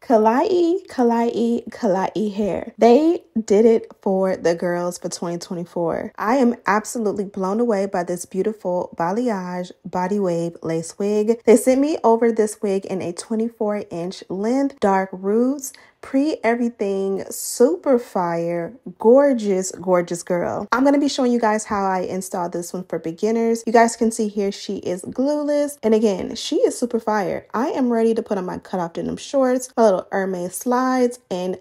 Klaiyi hair. They did it for the girls for 2024. I am absolutely blown away by this beautiful balayage body wave lace wig. They sent me over this wig in a 24-inch length, dark roots, pre-everything, super fire, gorgeous girl. I'm going to be showing you guys how I installed this one for beginners. You guys can see here she is glueless, and again, she is super fire. I am ready to put on my cutoff denim shorts, my little Hermes slides, and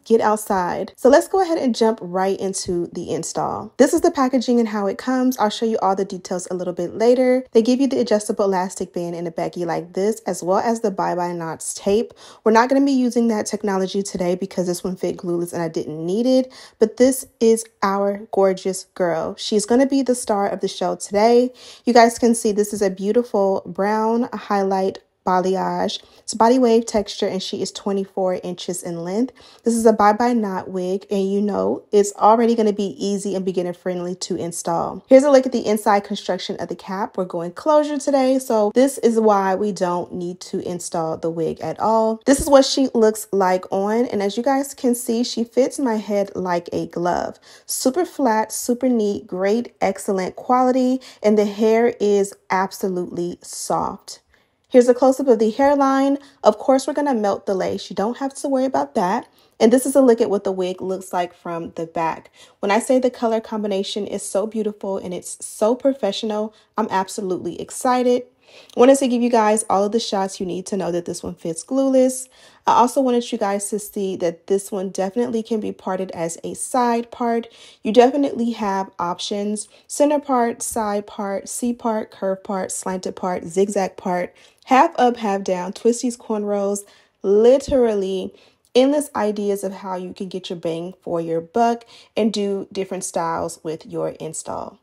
get outside. So let's go ahead and jump right into the install. This is the packaging and how it comes. I'll show you all the details a little bit later. They give you the adjustable elastic band in a baggie like this, as well as the bye-bye knots tape. We're not going to be using that technology today because this one fit glueless and I didn't need it, but this is our gorgeous girl. She's going to be the star of the show today. You guys can see this is a beautiful brown highlight balayage. It's body wave texture, and she is 24 inches in length. This is a bye-bye knot wig, and it's already going to be easy and beginner friendly to install. Here's a look at the inside construction of the cap. We're going closure today, so this is why we don't need to install the wig at all. This is what she looks like on, and as you guys can see, she fits my head like a glove. Super flat, super neat, great, excellent quality, and the hair is absolutely soft. Here's a close-up of the hairline. Of course, we're going to melt the lace. You don't have to worry about that. And this is a look at what the wig looks like from the back. When I say the color combination is so beautiful and it's so professional, I'm absolutely excited. I wanted to give you guys all of the shots you need to know that this one fits glueless. I also wanted you guys to see that this one definitely can be parted as a side part. You definitely have options: center part, side part, C part, curve part, slanted part, zigzag part, half up, half down, twisties, cornrows, literally endless ideas of how you can get your bang for your buck and do different styles with your install.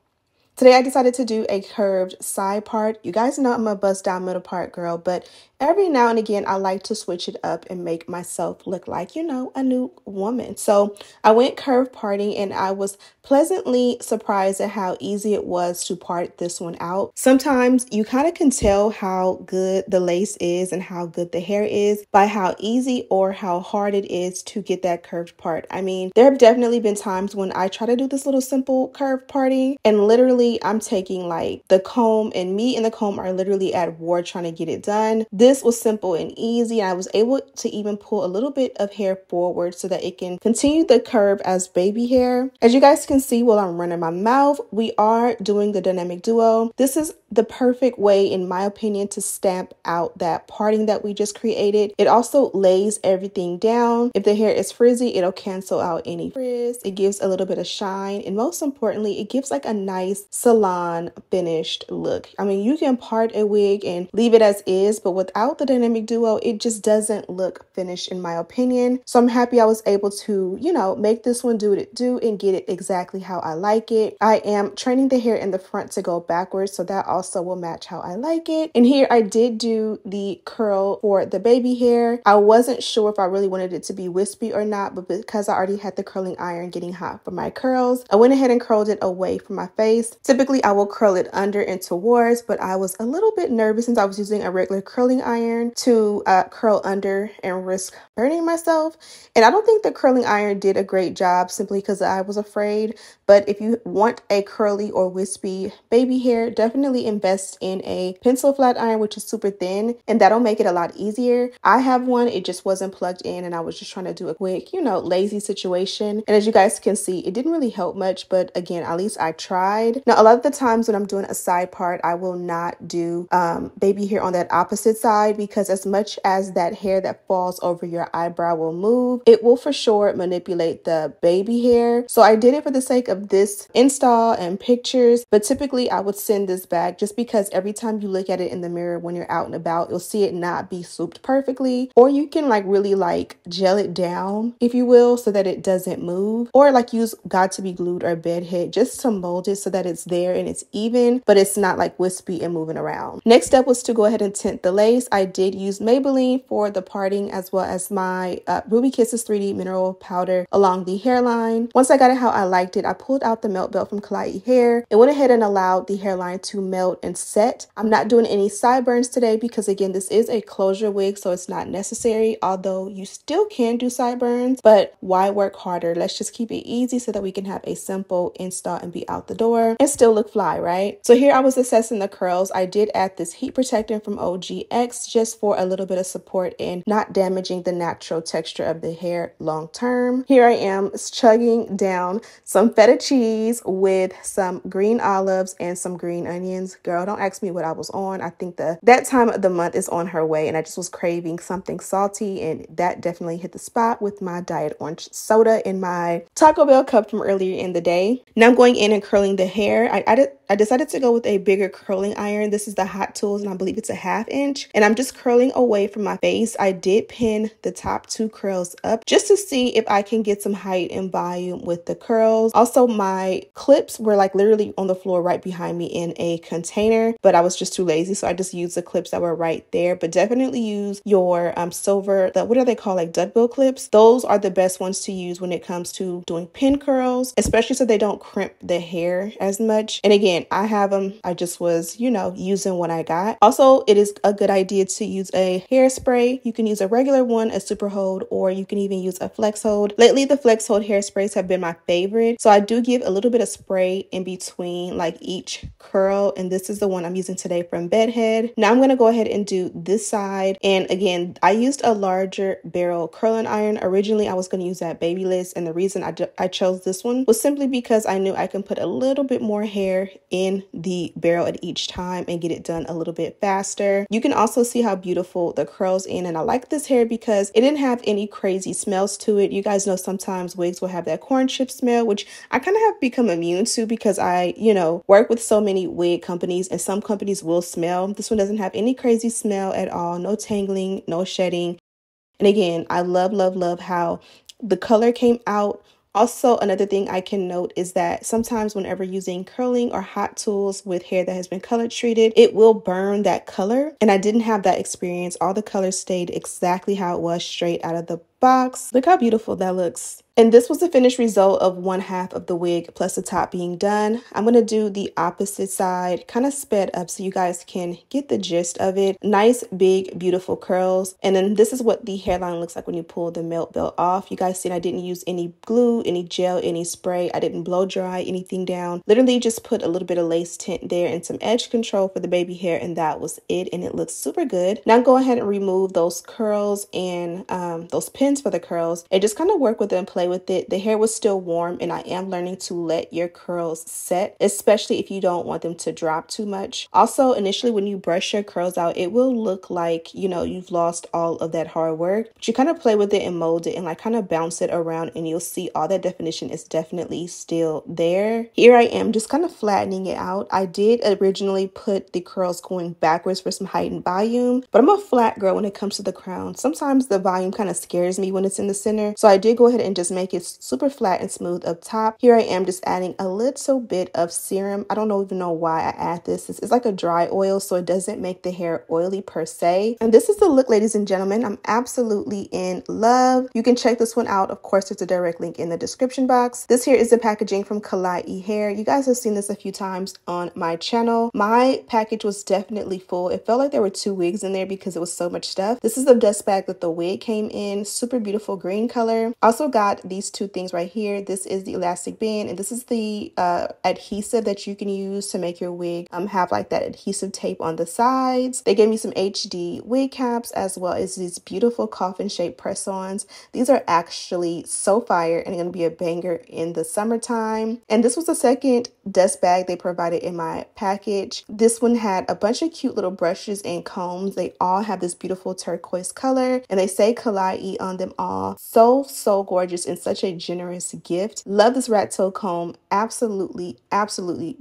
Today I decided to do a curved side part. You guys know I'm a bust down middle part girl, but every now and again I like to switch it up and make myself look like, a new woman. So I went curved parting, and I was pleasantly surprised at how easy it was to part this one out. Sometimes you kind of can tell how good the lace is and how good the hair is by how easy or how hard it is to get that curved part. I mean, there have definitely been times when I try to do this little simple curved parting, and literally I'm taking like the comb, and me and the comb are literally at war trying to get it done. This was simple and easy. I was able to even pull a little bit of hair forward so that it can continue the curve as baby hair. As you guys can see while I'm running my mouth, we are doing the dynamic duo. This is the perfect way, in my opinion, to stamp out that parting that we just created. It also lays everything down. If the hair is frizzy, it'll cancel out any frizz. It gives a little bit of shine, and most importantly, it gives like a nice salon finished look. I mean, you can part a wig and leave it as is, but without the dynamic duo, it just doesn't look finished in my opinion. So I'm happy I was able to, make this one do what it do and get it exactly how I like it. I am training the hair in the front to go backwards, so that also will match how I like it. And here I did do the curl for the baby hair. I wasn't sure if I really wanted it to be wispy or not, but because I already had the curling iron getting hot for my curls, I went ahead and curled it away from my face. Typically I will curl it under and towards, but I was a little bit nervous since I was using a regular curling iron to curl under and risk burning myself. And I don't think the curling iron did a great job simply because I was afraid. But if you want a curly or wispy baby hair, definitely invest in a pencil flat iron, which is super thin, and that'll make it a lot easier. I have one, it just wasn't plugged in, and I was just trying to do a quick, lazy situation. And as you guys can see, it didn't really help much, but again, at least I tried. Now, a lot of the times when I'm doing a side part, I will not do baby hair on that opposite side, because as much as that hair that falls over your eyebrow will move, it will for sure manipulate the baby hair. So I did it for the sake of this install and pictures, but typically I would send this back just because every time you look at it in the mirror when you're out and about, you'll see it not be swooped perfectly, or you can really gel it down, if you will, so that it doesn't move, or use got to be glued or bed head just to mold it so that it's there and it's even, but it's not wispy and moving around. Next step was to go ahead and tint the lace. I did use Maybelline for the parting, as well as my Ruby Kisses 3D mineral powder along the hairline. Once I got it how I liked it, I pulled pulled out the melt belt from Klaiyi hair. It went ahead and allowed the hairline to melt and set. I'm not doing any sideburns today because again, this is a closure wig, so it's not necessary, although you still can do sideburns, but why work harder? Let's just keep it easy so that we can have a simple install and be out the door and still look fly, right? So here I was assessing the curls. I did add this heat protectant from OGX just for a little bit of support and not damaging the natural texture of the hair long term. Here I am chugging down some feta cheese with some green olives and some green onions. Girl, don't ask me what I was on. I think that time of the month is on her way and I just was craving something salty, and that definitely hit the spot with my Diet Orange soda in my Taco Bell cup from earlier in the day. Now I'm going in and curling the hair. I decided to go with a bigger curling iron. This is the Hot Tools and I believe it's a 1/2 inch, and I'm just curling away from my face. I did pin the top 2 curls up just to see if I can get some height and volume with the curls. Also, my clips were like literally on the floor right behind me in a container, but I was just too lazy, so I just used the clips that were right there. But definitely use your silver, what are they called, like duckbill clips? Those are the best ones to use when it comes to doing pin curls, especially so they don't crimp the hair as much. And again, I have them. I just was, using what I got. Also, it is a good idea to use a hairspray. You can use a regular one, a super hold, or you can even use a flex hold. Lately, the flex hold hairsprays have been my favorite. So I do give a little bit of spray in between like each curl. And this is the one I'm using today from Bedeck. Now I'm going to go ahead and do this side. And again, I used a larger barrel curling iron. Originally, I was going to use that Babyliss. And the reason I chose this one was simply because I knew I can put a little bit more hair in the barrel at each time and get it done a little bit faster. You can also see how beautiful the curls in, and I like this hair because it didn't have any crazy smells to it. You guys know sometimes wigs will have that corn chip smell, which I kind of have become immune to because I, work with so many wig companies and some companies will smell. This one doesn't have any crazy smell at all, no tangling, no shedding. And again, I love, love, love how the color came out. Also, another thing I can note is that sometimes whenever using curling or hot tools with hair that has been color treated, it will burn that color. And I didn't have that experience. All the colors stayed exactly how it was straight out of the box. Look how beautiful that looks. And this was the finished result of 1/2 of the wig plus the top being done. I'm going to do the opposite side, kind of sped up so you guys can get the gist of it. Nice, big, beautiful curls. And then this is what the hairline looks like when you pull the melt belt off. You guys see I didn't use any glue, any gel, any spray. I didn't blow dry anything down. Literally just put a little bit of lace tint there and some edge control for the baby hair, and that was it. And it looks super good. Now go ahead and remove those curls and those pins for the curls and just kind of work with it and play with it. The hair was still warm, and I am learning to let your curls set, especially if you don't want them to drop too much. Also, initially when you brush your curls out, it will look like, you've lost all of that hard work, but you kind of play with it and mold it and like kind of bounce it around, and you'll see all that definition is definitely still there. Here I am just kind of flattening it out. I did originally put the curls going backwards for some height and volume, but I'm a flat girl when it comes to the crown. Sometimes the volume kind of scares me when it's in the center, so I did go ahead and just make it super flat and smooth up top. Here I am just adding a little bit of serum. I don't even know why I add this. This is like a dry oil, so it doesn't make the hair oily per se. And this is the look, ladies and gentlemen. I'm absolutely in love. You can check this one out. Of course, there's a direct link in the description box. This here is the packaging from Klaiyi hair. You guys have seen this a few times on my channel. My package was definitely full. It felt like there were 2 wigs in there because it was so much stuff. This is the dust bag that the wig came in. Super beautiful green color. Also got these 2 things right here. This is the elastic band, and this is the adhesive that you can use to make your wig have like that adhesive tape on the sides. They gave me some HD wig caps as well as these beautiful coffin shaped press-ons. These are actually so fire and going to be a banger in the summertime. And this was the second dust bag they provided in my package. This one had a bunch of cute little brushes and combs. They all have this beautiful turquoise color, and they say Klaiyi on them all. So gorgeous and such a generous gift. Love this rat tail comb. Absolutely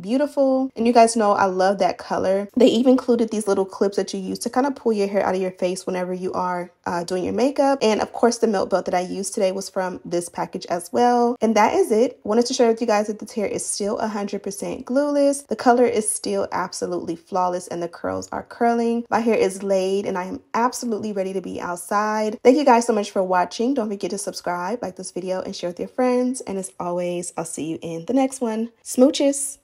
beautiful. And you guys know I love that color. They even included these little clips that you use to kind of pull your hair out of your face whenever you are doing your makeup. And of course, the melt belt that I used today was from this package as well. And that is it. Wanted to share with you guys that this hair is still 100% 100% glueless. The color is still absolutely flawless and the curls are curling. My hair is laid and I am absolutely ready to be outside. Thank you guys so much for watching. Don't forget to subscribe, like this video, and share with your friends. And as always, I'll see you in the next one. Smooches!